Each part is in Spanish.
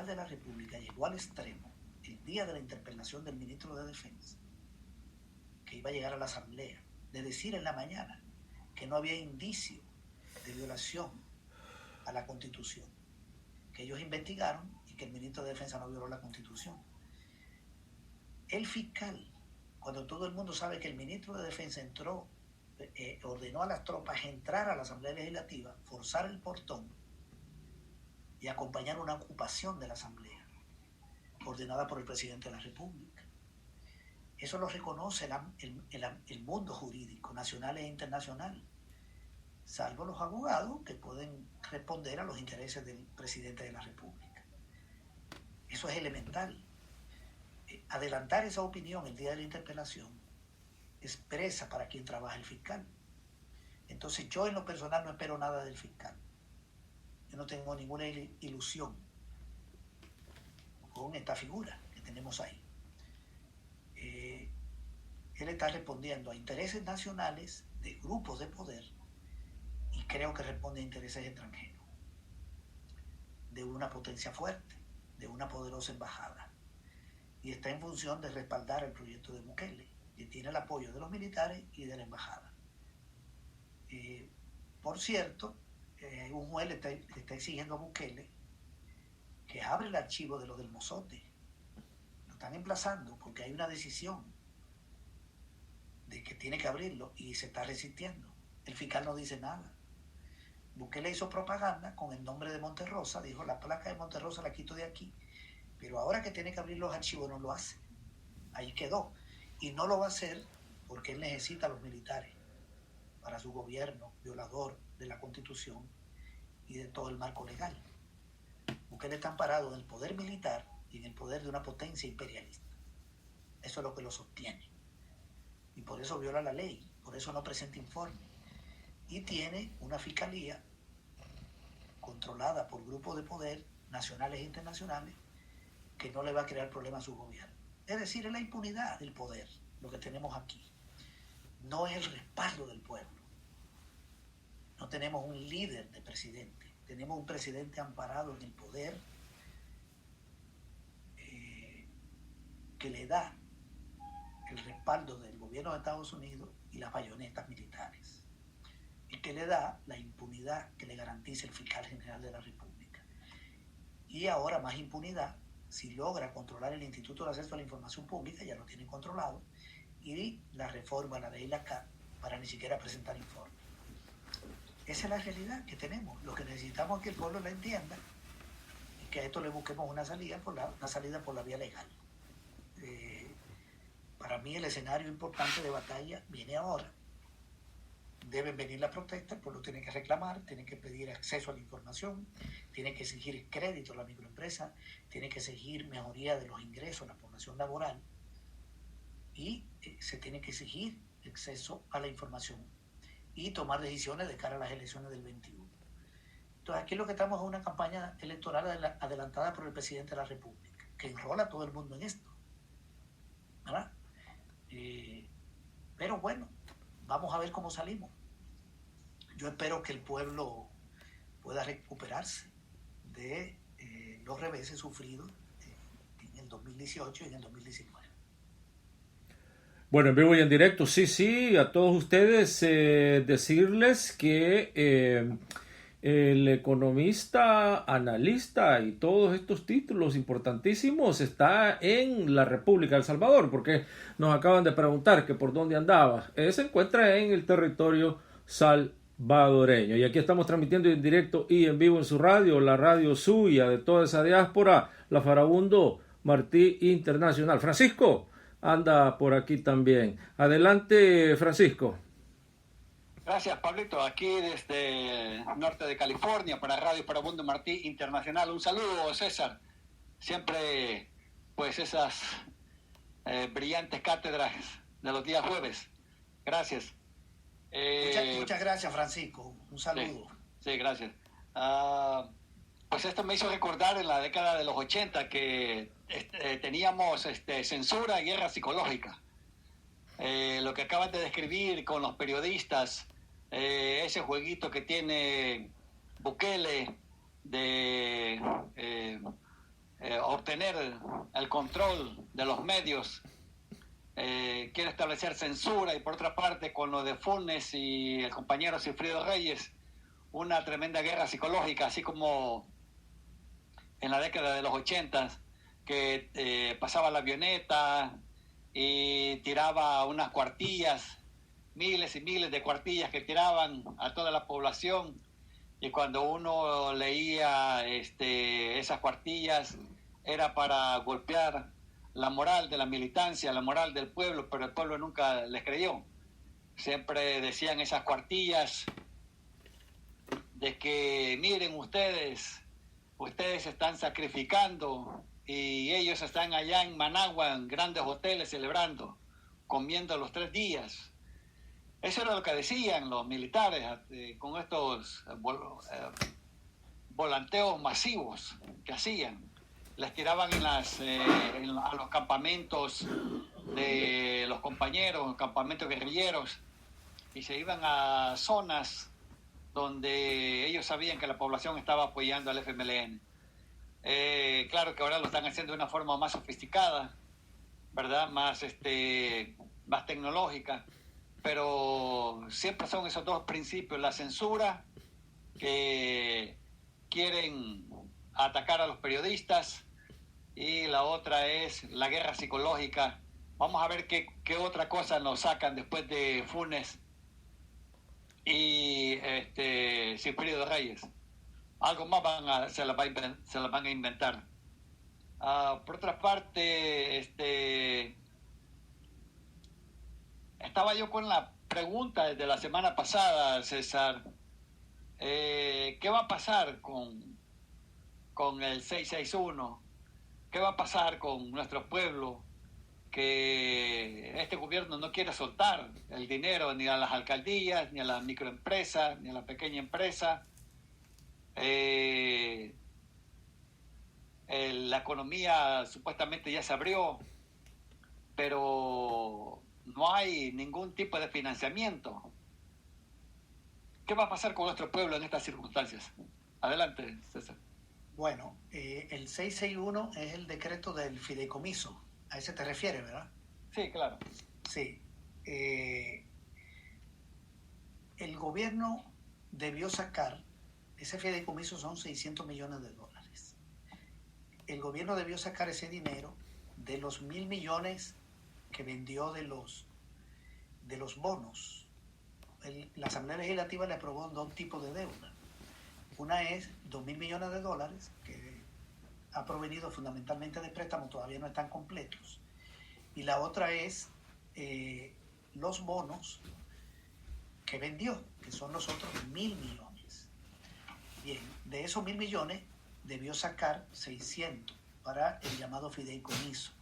general de la República llegó al extremo, el día de la interpelación del ministro de Defensa, que iba a llegar a la Asamblea, de decir en la mañana que no había indicio de violación a la Constitución, que ellos investigaron y que el ministro de Defensa no violó la Constitución. El fiscal, cuando todo el mundo sabe que el ministro de Defensa ordenó a las tropas entrar a la Asamblea Legislativa, forzar el portón y acompañar una ocupación de la Asamblea, ordenada por el presidente de la República. Eso lo reconoce el mundo jurídico, nacional e internacional, salvo los abogados que pueden responder a los intereses del presidente de la República. Eso es elemental. Adelantar esa opinión el día de la interpelación expresa para quien trabaja el fiscal. Entonces yo en lo personal no espero nada del fiscal. Yo no tengo ninguna ilusión con esta figura que tenemos ahí. Él está respondiendo a intereses nacionales de grupos de poder y creo que responde a intereses extranjeros, de una potencia fuerte, de una poderosa embajada. Y está en función de respaldar el proyecto de Bukele, que tiene el apoyo de los militares y de la embajada. Por cierto, un juez le está exigiendo a Bukele que abra el archivo de lo del Mozote. Lo están emplazando porque hay una decisión de que tiene que abrirlo y se está resistiendo. El fiscal no dice nada. Bukele hizo propaganda con el nombre de Monterrosa, dijo la placa de Monterrosa la quito de aquí, pero ahora que tiene que abrir los archivos no lo hace. Ahí quedó. Y no lo va a hacer porque él necesita a los militares para su gobierno violador de la Constitución y de todo el marco legal. Bukele está amparado en el poder militar y en el poder de una potencia imperialista. Eso es lo que lo sostiene. Y por eso viola la ley, por eso no presenta informe. Y tiene una fiscalía controlada por grupos de poder nacionales e internacionales que no le va a crear problemas a su gobierno. Es decir, es la impunidad del poder, lo que tenemos aquí. No es el respaldo del pueblo. No tenemos un líder de presidente. Tenemos un presidente amparado en el poder que le da el respaldo del gobierno de Estados Unidos y las bayonetas militares. Y que le da la impunidad que le garantiza el fiscal general de la República. Y ahora más impunidad si logra controlar el Instituto de Acceso a la Información Pública, ya lo tienen controlado, y la reforma a la ley LACAP para ni siquiera presentar informes. Esa es la realidad que tenemos. Lo que necesitamos es que el pueblo la entienda y que a esto le busquemos una salida por la vía legal. Para mí el escenario importante de batalla viene ahora. Deben venir las protestas, el pueblo tiene que reclamar, tiene que pedir acceso a la información, tiene que exigir crédito a la microempresa, tiene que exigir mejoría de los ingresos, la población laboral y se tiene que exigir acceso a la información y tomar decisiones de cara a las elecciones del 21. Entonces aquí lo que estamos es una campaña electoral adelantada por el presidente de la República, que enrola a todo el mundo en esto, ¿verdad? Pero bueno, vamos a ver cómo salimos. Yo espero que el pueblo pueda recuperarse de los reveses sufridos en el 2018 y en el 2019. Bueno, en vivo y en directo, sí, a todos ustedes decirles que el economista, analista y todos estos títulos importantísimos está en la República de El Salvador, porque nos acaban de preguntar que por dónde andaba. Se encuentra en el territorio salvadoreño. Y aquí estamos transmitiendo en directo y en vivo en su radio, la radio suya de toda esa diáspora, la Farabundo Martí Internacional. Francisco anda por aquí también. Adelante, Francisco. Gracias, Pablito. Aquí desde el norte de California para Radio Farabundo Martí Internacional. Un saludo, César. Siempre, pues, esas brillantes cátedras de los días jueves. Gracias. Muchas gracias, Francisco. Un saludo. Sí, gracias. Pues esto me hizo recordar en la década de los 80 que teníamos censura y guerra psicológica. Lo que acabas de describir con los periodistas, ese jueguito que tiene Bukele de obtener el control de los medios, quiere establecer censura, y por otra parte con lo de Funes y el compañero Sigfrido Reyes, una tremenda guerra psicológica, así como en la década de los 80, que pasaba la avioneta y tiraba unas cuartillas, miles y miles de cuartillas que tiraban a toda la población, y cuando uno leía esas cuartillas era para golpear la moral de la militancia, la moral del pueblo, pero el pueblo nunca les creyó. Siempre decían esas cuartillas de que miren ustedes están sacrificando y ellos están allá en Managua en grandes hoteles celebrando, comiendo los 3 días. Eso era lo que decían los militares con estos volanteos masivos que hacían. Les tiraban a los campamentos de los compañeros, campamentos guerrilleros, y se iban a zonas donde ellos sabían que la población estaba apoyando al FMLN. Claro que ahora lo están haciendo de una forma más sofisticada, ¿verdad? Más tecnológica, pero siempre son esos dos principios: la censura, que quieren atacar a los periodistas, y la otra es la guerra psicológica. Vamos a ver qué otra cosa nos sacan después de Funes y Sigfrido Reyes. Algo más se las van a inventar. Por otra parte, estaba yo con la pregunta desde la semana pasada, César. ¿Qué va a pasar con el 661? ¿Qué va a pasar con nuestro pueblo? Que este gobierno no quiere soltar el dinero ni a las alcaldías, ni a las microempresas, ni a la pequeña empresa. La economía supuestamente ya se abrió, pero no hay ningún tipo de financiamiento. ¿Qué va a pasar con nuestro pueblo en estas circunstancias? Adelante, César. Bueno, el 661 es el decreto del fideicomiso. A ese te refieres, ¿verdad? Sí, claro. Sí. El gobierno debió sacar, ese fideicomiso son 600 millones de dólares. El gobierno debió sacar ese dinero de los 1.000 millones que vendió de los bonos. La Asamblea Legislativa le aprobó 2 tipos de deuda. Una es 2.000 millones de dólares, que ha provenido fundamentalmente de préstamos, todavía no están completos. Y la otra es los bonos que vendió, que son los otros 1.000 millones. Bien, de esos 1.000 millones debió sacar 600 para el llamado fideicomiso.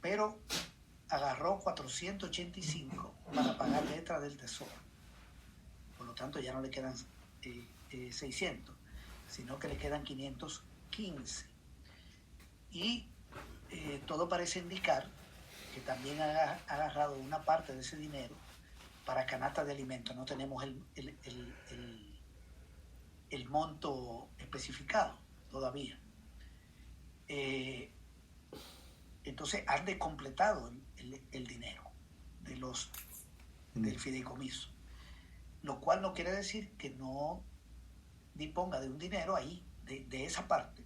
Pero agarró 485 para pagar letras del Tesoro. Por lo tanto, ya no le quedan 600, sino que le quedan 515. Y todo parece indicar que también ha agarrado una parte de ese dinero para canastas de alimentos. No tenemos el monto especificado todavía. Entonces han descompletado el dinero del fideicomiso, lo cual no quiere decir que no disponga de un dinero ahí, de esa parte,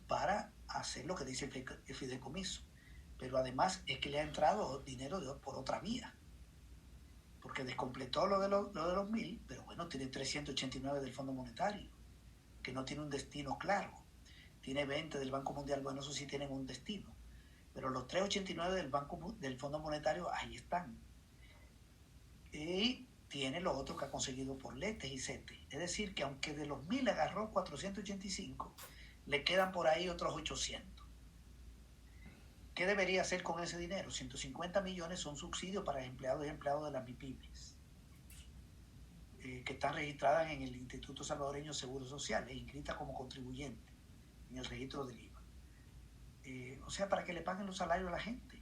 para hacer lo que dice el fideicomiso. Pero además es que le ha entrado dinero por otra vía, porque descompletó lo de los 1.000, pero bueno, tiene 389 del Fondo Monetario, que no tiene un destino claro. Tiene 20 del Banco Mundial, bueno, eso sí tienen un destino. Pero los 389 del Fondo Monetario, ahí están. Y tiene lo otro que ha conseguido por letes y CETES. Es decir, que aunque de los 1.000 agarró 485, le quedan por ahí otros 800. ¿Qué debería hacer con ese dinero? 150 millones son subsidios para empleados y empleados de las MIPYMES, que están registradas en el Instituto Salvadoreño de Seguro Social e inscritas como contribuyentes en el registro del IVA. O sea, para que le paguen los salarios a la gente.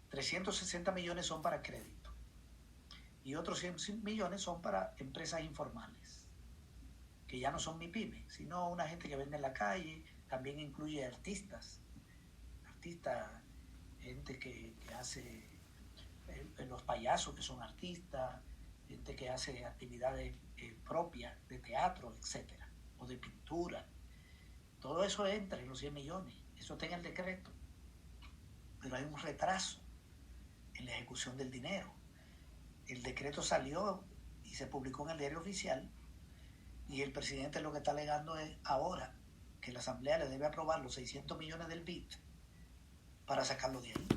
360 millones son para crédito y otros 100 millones son para empresas informales, que ya no son MIPYMES, sino una gente que vende en la calle, también incluye artistas, gente que hace, los payasos que son artistas, gente que hace actividades propias de teatro, etcétera, o de pintura. Todo eso entra en los 100 millones, eso está en el decreto, pero hay un retraso en la ejecución del dinero. El decreto salió y se publicó en el diario oficial, y el presidente lo que está alegando es ahora que la Asamblea le debe aprobar los 600 millones del BID para sacarlo de ahí.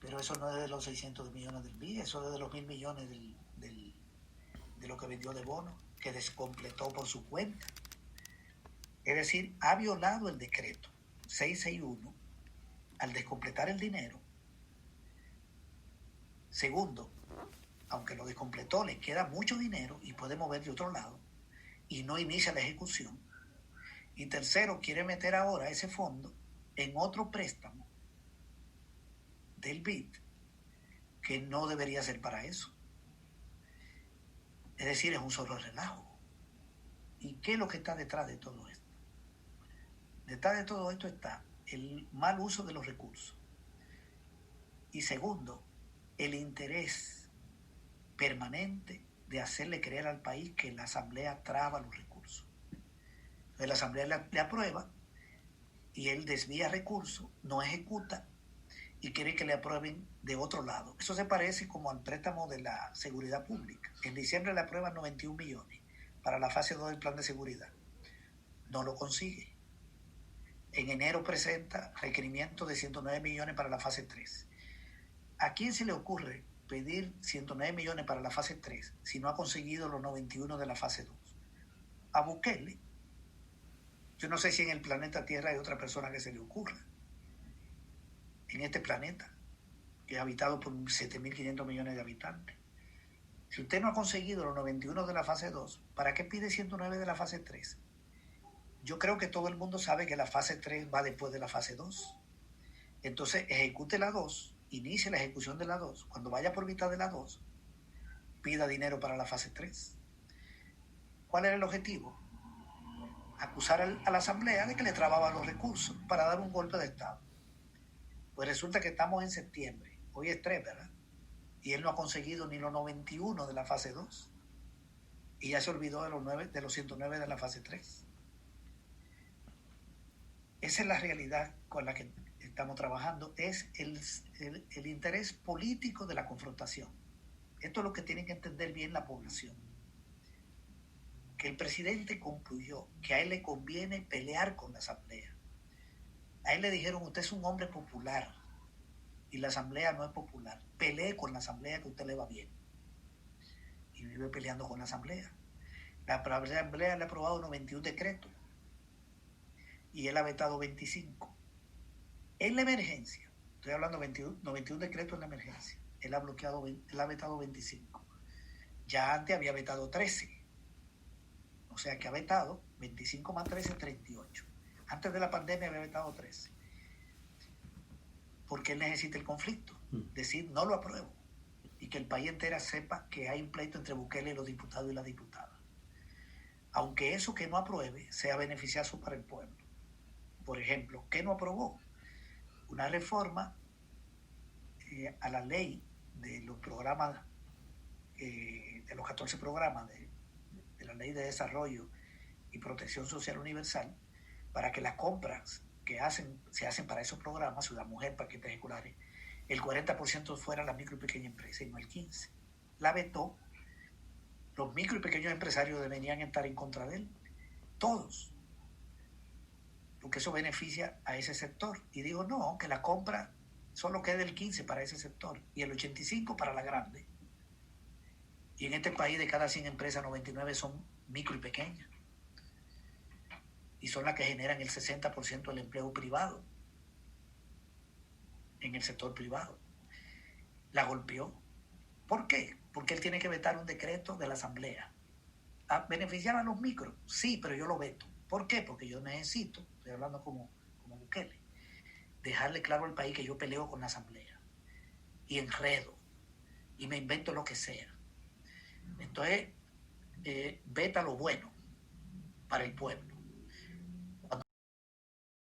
Pero eso no es de los 600 millones del BID, eso es de los 1.000 millones de lo que vendió de bono, que descompletó por su cuenta. Es decir, ha violado el decreto 661 al descompletar el dinero. Segundo, aunque lo descompletó, le queda mucho dinero y puede mover de otro lado y no inicia la ejecución. Y tercero, quiere meter ahora ese fondo en otro préstamo del BID que no debería ser para eso. Es decir, es un solo relajo. ¿Y qué es lo que está detrás de todo esto? Detrás de todo esto está el mal uso de los recursos. Y segundo, el interés permanente de hacerle creer al país que la Asamblea traba los recursos. Entonces la Asamblea le aprueba y él desvía recursos, no ejecuta y quiere que le aprueben de otro lado. Eso se parece como al préstamo de la seguridad pública. En diciembre le aprueban 91 millones para la fase 2 del plan de seguridad. No lo consigue. En enero presenta requerimiento de 109 millones para la fase 3. ¿A quién se le ocurre pedir 109 millones para la fase 3 si no ha conseguido los 91 de la fase 2? A Bukele. Yo no sé si en el planeta Tierra hay otra persona que se le ocurra. En este planeta, que es habitado por 7.500 millones de habitantes. Si usted no ha conseguido los 91 de la fase 2, ¿para qué pide 109 de la fase 3? Yo creo que todo el mundo sabe que la fase 3 va después de la fase 2. Entonces, ejecute la 2, inicie la ejecución de la 2. Cuando vaya por mitad de la 2, pida dinero para la fase 3. ¿Cuál era el objetivo? Acusar a la Asamblea de que le trababa los recursos para dar un golpe de Estado. Pues resulta que estamos en septiembre, hoy es 3, ¿verdad? Y él no ha conseguido ni los 91 de la fase 2. Y ya se olvidó de los 109 de la fase 3. Esa es la realidad con la que estamos trabajando, es el interés político de la confrontación. Esto es lo que tiene que entender bien la población. Que el presidente concluyó que a él le conviene pelear con la Asamblea. A él le dijeron, usted es un hombre popular y la Asamblea no es popular. Pelee con la Asamblea que a usted le va bien. Y vive peleando con la Asamblea. La Asamblea le ha aprobado 91 decretos y él ha vetado 25. En la emergencia, estoy hablando de 91 decretos en la emergencia, él ha vetado 25. Ya antes había vetado 13. O sea que ha vetado 25 más 13, 38. Antes de la pandemia había vetado 13. Porque él necesita el conflicto. Decir, no lo apruebo. Y que el país entero sepa que hay un pleito entre Bukele y los diputados y las diputadas. Aunque eso que no apruebe sea beneficioso para el pueblo. Por ejemplo, ¿qué no aprobó? Una reforma a la ley de los programas, de los 14 programas de la Ley de Desarrollo y Protección Social Universal, para que las compras que se hacen para esos programas, Ciudad Mujer, paquetes escolares, el 40% fuera la micro y pequeña empresa y no el 15%. La vetó. Los micro y pequeños empresarios deberían estar en contra de él. Todos. Porque eso beneficia a ese sector. Y digo, no, que la compra solo quede el 15% para ese sector y el 85% para la grande. Y en este país de cada 100 empresas, 99 son micro y pequeñas. Y son las que generan el 60% del empleo privado. En el sector privado. La golpeó. ¿Por qué? Porque él tiene que vetar un decreto de la Asamblea. ¿A beneficiar a los micros? Sí, pero yo lo veto. ¿Por qué? Porque yo necesito, estoy hablando como Bukele, dejarle claro al país que yo peleo con la Asamblea. Y enredo. Y me invento lo que sea. Entonces, veta lo bueno para el pueblo.